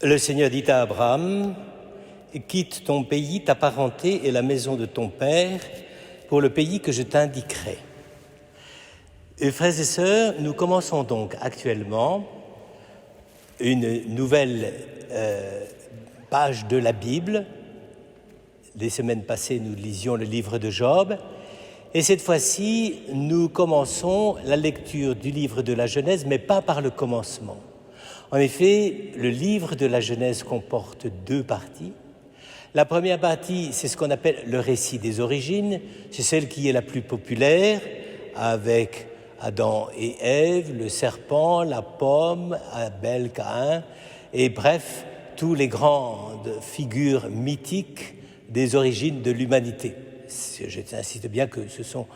Le Seigneur dit à Abraham, « Quitte ton pays, ta parenté et la maison de ton père pour le pays que je t'indiquerai. » Frères et sœurs, nous commençons donc actuellement une nouvelle page de la Bible. Les semaines passées, nous lisions le livre de Job. Et cette fois-ci, nous commençons la lecture du livre de la Genèse, mais pas par le commencement. En effet, le livre de la Genèse comporte deux parties. La première partie, c'est ce qu'on appelle le récit des origines. C'est celle qui est la plus populaire, avec Adam et Ève, le serpent, la pomme, Abel, Caïn, et bref, toutes les grandes figures mythiques des origines de l'humanité. J'insiste bien que ce sont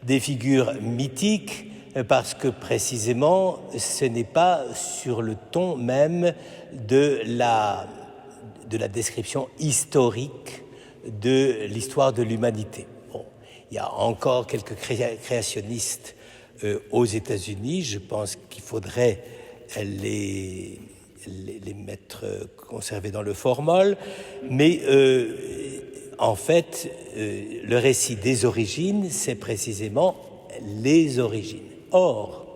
des figures mythiques parce que précisément ce n'est pas sur le ton même de la description historique de l'histoire de l'humanité. Bon, il y a encore quelques créationnistes aux États-Unis. Je pense qu'il faudrait les mettre conservés dans le formol, mais en fait, le récit des origines, c'est précisément les origines. Or,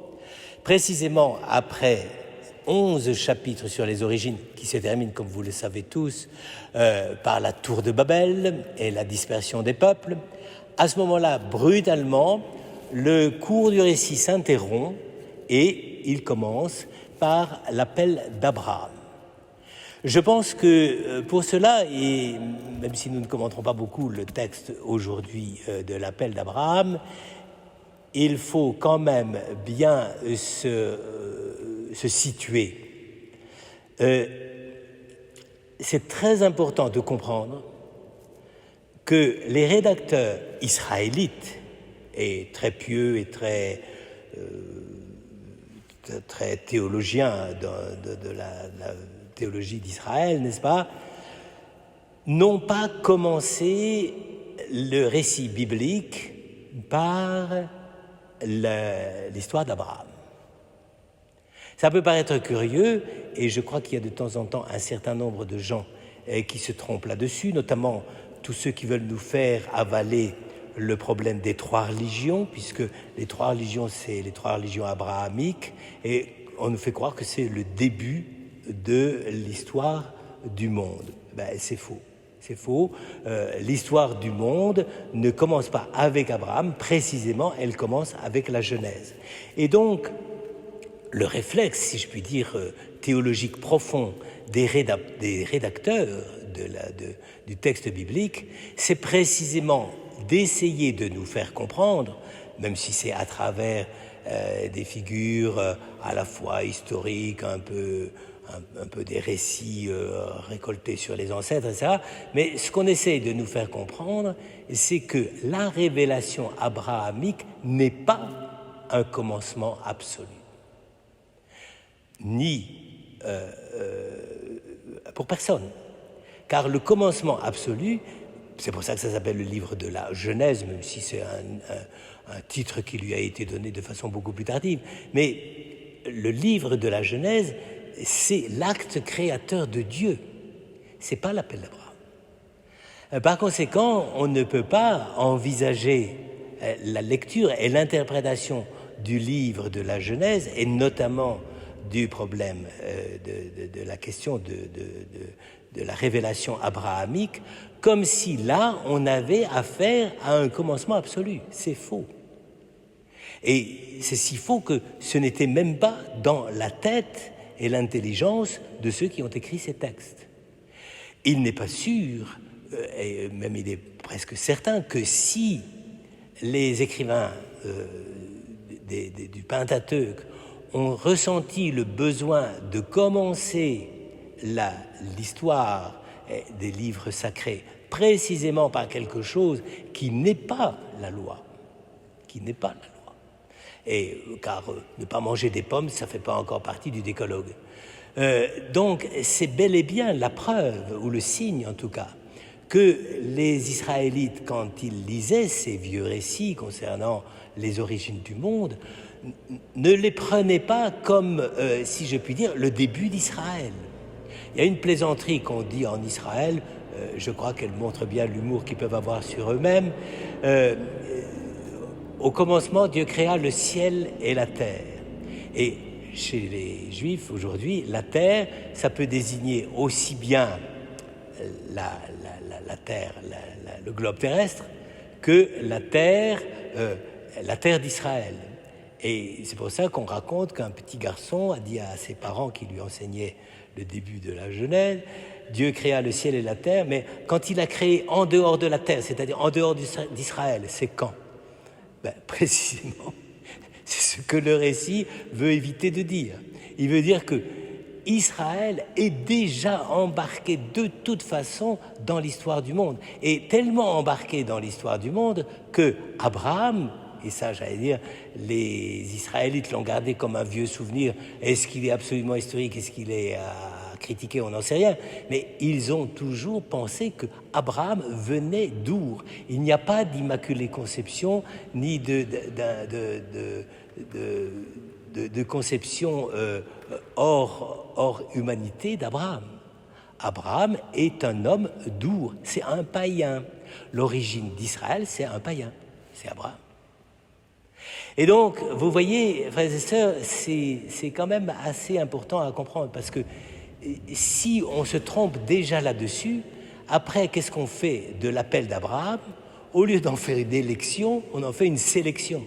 précisément après 11 chapitres sur les origines, qui se terminent, comme vous le savez tous, par la tour de Babel et la dispersion des peuples, à ce moment-là, brutalement, le cours du récit s'interrompt et il commence par l'appel d'Abraham. Je pense que pour cela, et même si nous ne commenterons pas beaucoup le texte aujourd'hui de l'appel d'Abraham, il faut quand même bien se situer. C'est très important de comprendre que les rédacteurs israélites, et très pieux et très théologiens de la théologie d'Israël, n'est-ce pas, n'ont pas commencé le récit biblique par l'histoire d'Abraham. Ça peut paraître curieux, et je crois qu'il y a de temps en temps un certain nombre de gens qui se trompent là-dessus, notamment tous ceux qui veulent nous faire avaler le problème des trois religions, puisque les trois religions, c'est les trois religions abrahamiques, et on nous fait croire que c'est le début de l'histoire du monde. C'est faux. C'est faux. L'histoire du monde ne commence pas avec Abraham, précisément, elle commence avec la Genèse. Et donc, le réflexe, si je puis dire, théologique profond des rédacteurs du texte biblique, c'est précisément d'essayer de nous faire comprendre, même si c'est à travers des figures à la fois historiques, un peu des récits récoltés sur les ancêtres, etc. Mais ce qu'on essaie de nous faire comprendre, c'est que la révélation abrahamique n'est pas un commencement absolu. Ni pour personne. Car le commencement absolu, c'est pour ça que ça s'appelle le livre de la Genèse, même si c'est un titre qui lui a été donné de façon beaucoup plus tardive. Mais le livre de la Genèse, c'est l'acte créateur de Dieu. C'est pas l'appel d'Abraham. Par conséquent, on ne peut pas envisager la lecture et l'interprétation du livre de la Genèse, et notamment du problème de la question de la révélation abrahamique, comme si là, on avait affaire à un commencement absolu. C'est faux. Et c'est si faux que ce n'était même pas dans la tête et l'intelligence de ceux qui ont écrit ces textes. Il n'est pas sûr, et même il est presque certain, que si les écrivains du Pentateuque ont ressenti le besoin de commencer l'histoire des livres sacrés précisément par quelque chose qui n'est pas la loi, Et car ne pas manger des pommes, ça ne fait pas encore partie du décalogue. Donc c'est bel et bien la preuve, ou le signe en tout cas, que les Israélites, quand ils lisaient ces vieux récits concernant les origines du monde, ne les prenaient pas comme, si je puis dire, le début d'Israël. Il y a une plaisanterie qu'on dit en Israël, je crois qu'elle montre bien l'humour qu'ils peuvent avoir sur eux-mêmes. Au commencement, Dieu créa le ciel et la terre. Et chez les Juifs aujourd'hui, la terre, ça peut désigner aussi bien la terre, le globe terrestre, que la terre d'Israël. Et c'est pour ça qu'on raconte qu'un petit garçon a dit à ses parents qui lui enseignaient le début de la Genèse, Dieu créa le ciel et la terre, mais quand il a créé en dehors de la terre, c'est-à-dire en dehors d'Israël, c'est quand? Précisément, c'est ce que le récit veut éviter de dire. Il veut dire que Israël est déjà embarqué de toute façon dans l'histoire du monde, et tellement embarqué dans l'histoire du monde que Abraham, et ça j'allais dire, les Israélites l'ont gardé comme un vieux souvenir, est-ce qu'il est absolument historique, est-ce qu'il est à critiquer, on n'en sait rien, mais ils ont toujours pensé que Abraham venait d'Our. Il n'y a pas d'immaculée conception, ni de conception hors humanité d'Abraham. Abraham est un homme d'Our, c'est un païen. L'origine d'Israël, c'est un païen, c'est Abraham. Et donc, vous voyez, frères et sœurs, c'est quand même assez important à comprendre, parce que si on se trompe déjà là-dessus, après, qu'est-ce qu'on fait de l'appel d'Abraham? Au lieu d'en faire une élection, on en fait une sélection.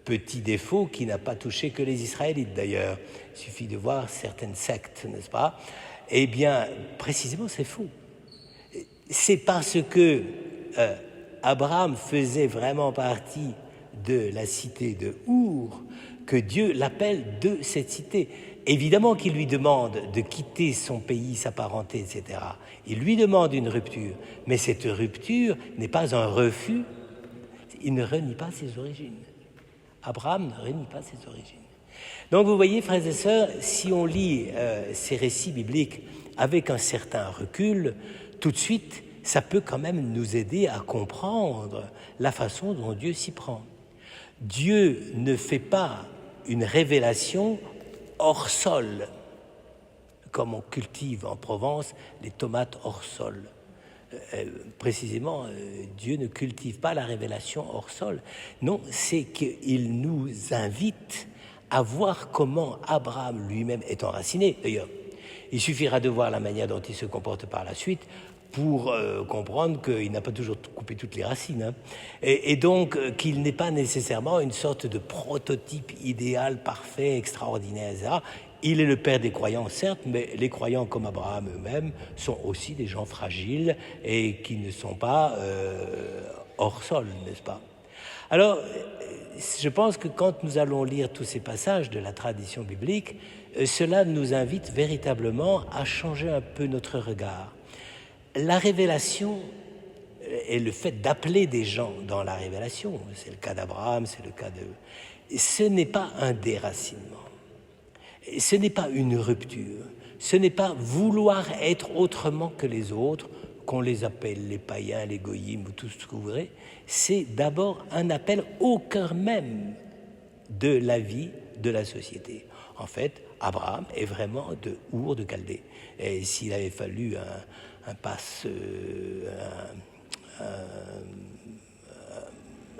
Petit défaut qui n'a pas touché que les Israélites d'ailleurs. Il suffit de voir certaines sectes, n'est-ce pas? Eh bien, précisément, c'est faux. C'est parce que Abraham faisait vraiment partie de la cité de Our que Dieu l'appelle de cette cité. Évidemment qu'il lui demande de quitter son pays, sa parenté, etc. Il lui demande une rupture, mais cette rupture n'est pas un refus. Il ne renie pas ses origines. Abraham ne renie pas ses origines. Donc vous voyez, frères et sœurs, si on lit ces récits bibliques avec un certain recul, tout de suite, ça peut quand même nous aider à comprendre la façon dont Dieu s'y prend. Dieu ne fait pas une révélation hors sol, comme on cultive en Provence les tomates hors sol. Précisément, Dieu ne cultive pas la révélation hors sol. Non, c'est qu'il nous invite à voir comment Abraham lui-même est enraciné. D'ailleurs, il suffira de voir la manière dont il se comporte par la suite pour comprendre qu'il n'a pas toujours coupé toutes les racines. Hein. Et donc qu'il n'est pas nécessairement une sorte de prototype idéal, parfait, extraordinaire, etc. Il est le père des croyants, certes, mais les croyants comme Abraham eux-mêmes sont aussi des gens fragiles et qui ne sont pas hors sol, n'est-ce pas? Alors, je pense que quand nous allons lire tous ces passages de la tradition biblique, cela nous invite véritablement à changer un peu notre regard. La révélation et le fait d'appeler des gens dans la révélation, c'est le cas d'Abraham, c'est le cas de... Ce n'est pas un déracinement. Ce n'est pas une rupture, ce n'est pas vouloir être autrement que les autres, qu'on les appelle les païens, les goyim ou tout ce que vous voudrez. C'est d'abord un appel au cœur même de la vie de la société. En fait, Abraham est vraiment de Our de Chaldée. Et s'il avait fallu un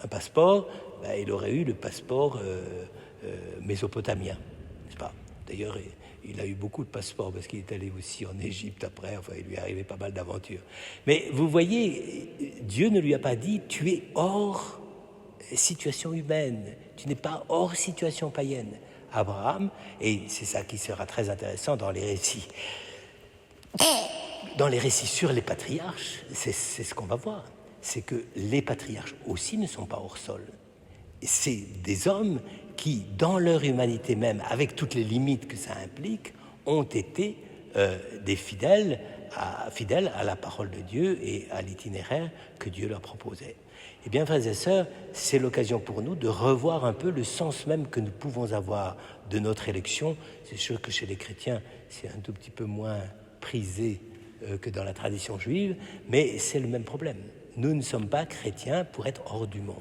passeport, ben, il aurait eu le passeport mésopotamien, n'est-ce pas? D'ailleurs, il a eu beaucoup de passeports parce qu'il est allé aussi en Égypte après, enfin il lui est arrivé pas mal d'aventures. Mais vous voyez, Dieu ne lui a pas dit « tu es hors situation humaine, tu n'es pas hors situation païenne ». Abraham, et c'est ça qui sera très intéressant dans les récits sur les patriarches, c'est ce qu'on va voir, c'est que les patriarches aussi ne sont pas hors sol. C'est des hommes qui, dans leur humanité même, avec toutes les limites que ça implique, ont été des fidèles à la parole de Dieu et à l'itinéraire que Dieu leur proposait. Eh bien, frères et sœurs, c'est l'occasion pour nous de revoir un peu le sens même que nous pouvons avoir de notre élection. C'est sûr que chez les chrétiens, c'est un tout petit peu moins prisé que dans la tradition juive, mais c'est le même problème. Nous ne sommes pas chrétiens pour être hors du monde.